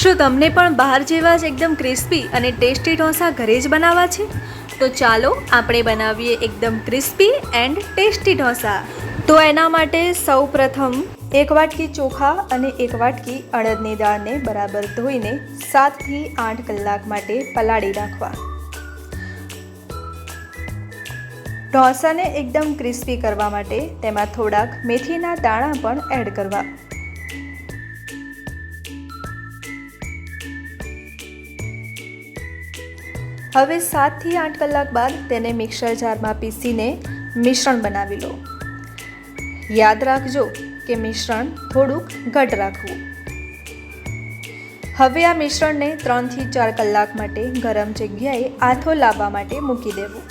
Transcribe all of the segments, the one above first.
શું તમને પણ બહાર જેવા જ એકદમ ક્રિસ્પી અને ટેસ્ટી ઢોસા ઘરે જ બનાવવા છે? તો ચાલો આપણે બનાવીએ એકદમ ક્રિસ્પી એન્ડ ટેસ્ટી ઢોસા. તો એના માટે સૌપ્રથમ 1 વાટકી ચોખા અને 1 વાટકી અડદની દાળને બરાબર ધોઈને 7 થી 8 કલાક માટે પલાળી રાખવા. ઢોસાને એકદમ ક્રિસ્પી કરવા માટે તેમાં થોડાક મેથીના દાણા પણ એડ કરવા. હવે 7 થી 8 કલાક બાદ તેને મિક્સર જારમાં પીસીને મિશ્રણ બનાવી લો. યાદ રાખજો કે મિશ્રણ થોડુંક ઘટ રાખવું. હવે આ મિશ્રણને 3 થી 4 કલાક માટે ગરમ જગ્યાએ આથો લાવવા માટે મૂકી દેવું.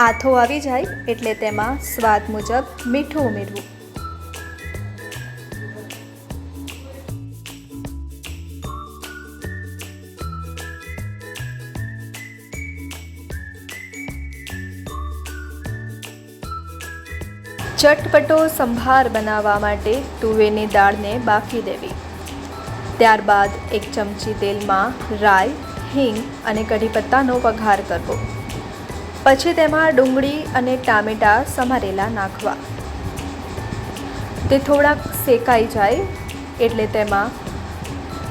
આથો આવી જાય એટલે તેમાં સ્વાદ મુજબ મીઠું ઉમેરવું. ચટપટો સંભાર બનાવવા માટે તુવેરની દાળને બાફી દેવી. ત્યારબાદ 1 ચમચી તેલમાં રાઈ, હિંગ અને કઢી પત્તાનો વઘાર કરવો. પછી તેમાં ડુંગળી અને ટામેટાં સમારેલા નાખવા. તે થોડાક શેકાઈ જાય એટલે તેમાં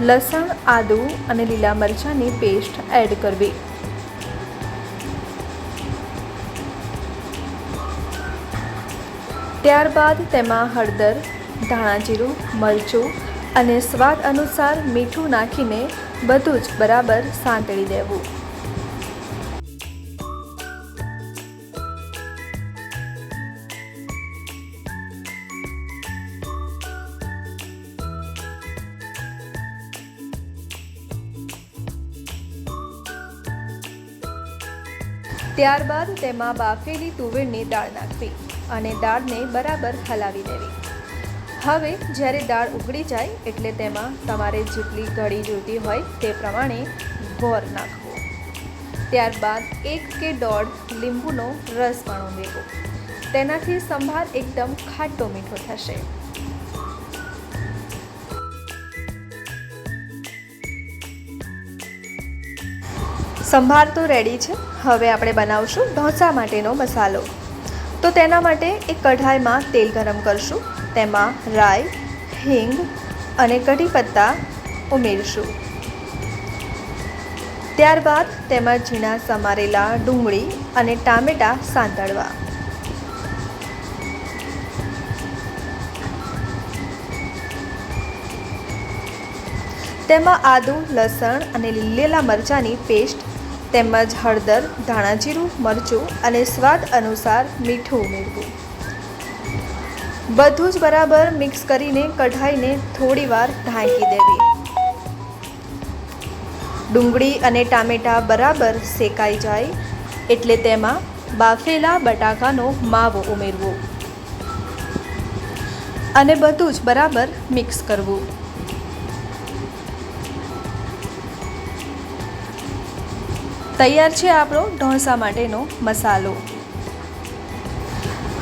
લસણ, આદું અને લીલા મરચાંની પેસ્ટ એડ કરવી. ત્યારબાદ તેમાં હળદર, ધાણા જીરું, મરચું અને સ્વાદ અનુસાર મીઠું નાખીને બધું જ બરાબર સાંતળી દેવું. ત્યારબાદ તેમાં બાફેલી તુવેરની દાળ નાખવી અને દાળને બરાબર હલાવી દેવી. હવે જ્યારે દાળ ઉકળી જાય એટલે તેમાં તમારે જેટલી કઢી જોઈતી હોય તે પ્રમાણે ગોળ નાખવો. ત્યારબાદ 1 કે 1.5 લીંબુનો રસ પણ ઉમેરવો. તેનાથી સંભાર એકદમ ખાટો મીઠો થશે. સંભાર તો રેડી છે. હવે આપણે બનાવશું ઢોસા માટેનો મસાલો. તો તેના માટે એક કઢાઈમાં તેલ ગરમ કરશું. તેમાં રાઈ, હિંગ અને કઢી પત્તા ઉમેરશું. ત્યારબાદ તેમાં ઝીણા સમારેલા ડુંગળી અને ટામેટાં સાંતળવા. તેમાં આદું, લસણ અને લીલા મરચાંની પેસ્ટ તેમજ હળદર, ધાણા જીરું, મરચું અને સ્વાદ અનુસાર મીઠું ઉમેરવું. બધું જ બરાબર મિક્સ કરીને કઢાઈને થોડીવાર ઢાંકી દેવી. ડુંગળી અને ટામેટાં બરાબર શેકાઈ જાય એટલે તેમાં બાફેલા બટાકાનો માવો ઉમેરવો અને બધું જ બરાબર મિક્સ કરવું. તૈયાર છે આપણો ઢોસા માટેનો મસાલો.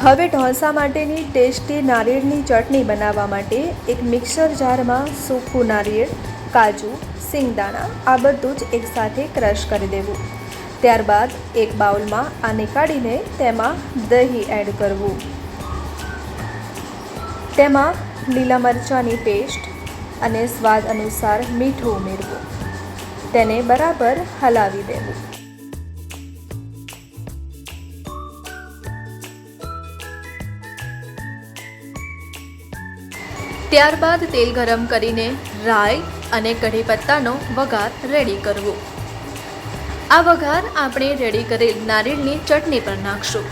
હવે ઢોસા માટેની ટેસ્ટી નારિયેળની ચટણી બનાવવા માટે એક મિક્સર જારમાં સૂકું નારિયેળ, કાજુ, સિંગદાણા આ બધું જ એકસાથે ક્રશ કરી દેવું. ત્યારબાદ એક બાઉલમાં આને કાઢીને તેમાં દહીં એડ કરવું. તેમાં લીલા મરચાંની પેસ્ટ અને સ્વાદ અનુસાર મીઠું ઉમેરવું. તેને બરાબર હલાવી દેવું. ત્યારબાદ તેલ ગરમ કરીને રાઈ અને કઢી પત્તાનો વઘાર રેડી કરવો. આ વઘાર આપણે રેડી કરેલ નારિયેળની ચટણી પર નાખશું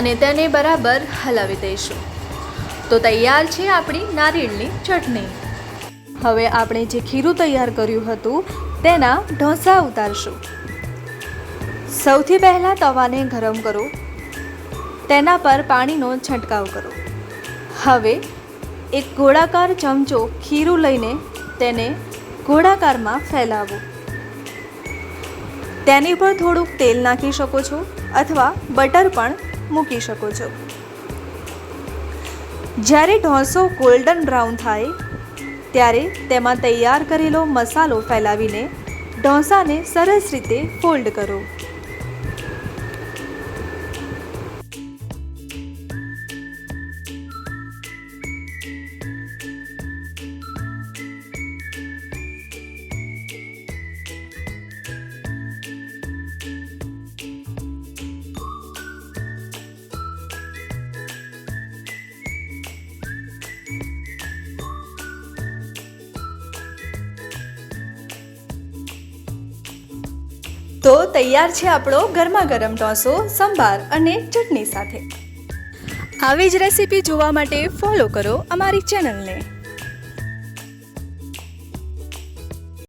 અને તેને બરાબર હલાવી દઈશું. તો તૈયાર છે આપણી નારિયેળની ચટણી. હવે આપણે જે ખીરું તૈયાર કર્યું હતું તેના ઢોસા ઉતારશું. સૌથી પહેલાં તવાને ગરમ કરો. તેના પર પાણીનો છંટકાવ કરો. હવે એક ગોળાકાર ચમચો ખીરું લઈને તેને ગોળાકારમાં ફેલાવો. તેની પર થોડુંક તેલ નાખી શકો છો અથવા બટર પણ મૂકી શકો છો. જ્યારે ઢોસો ગોલ્ડન બ્રાઉન થાય ત્યારે તેમાં તૈયાર કરેલો મસાલો ફેલાવીને ઢોસાને સરસ રીતે ફોલ્ડ કરો. તો તૈયાર છે આપણો ગરમા ગરમ ઢોસો સંભાર અને ચટણી સાથે. આવી જ રેસીપી જોવા માટે ફોલો કરો અમારી ચેનલને.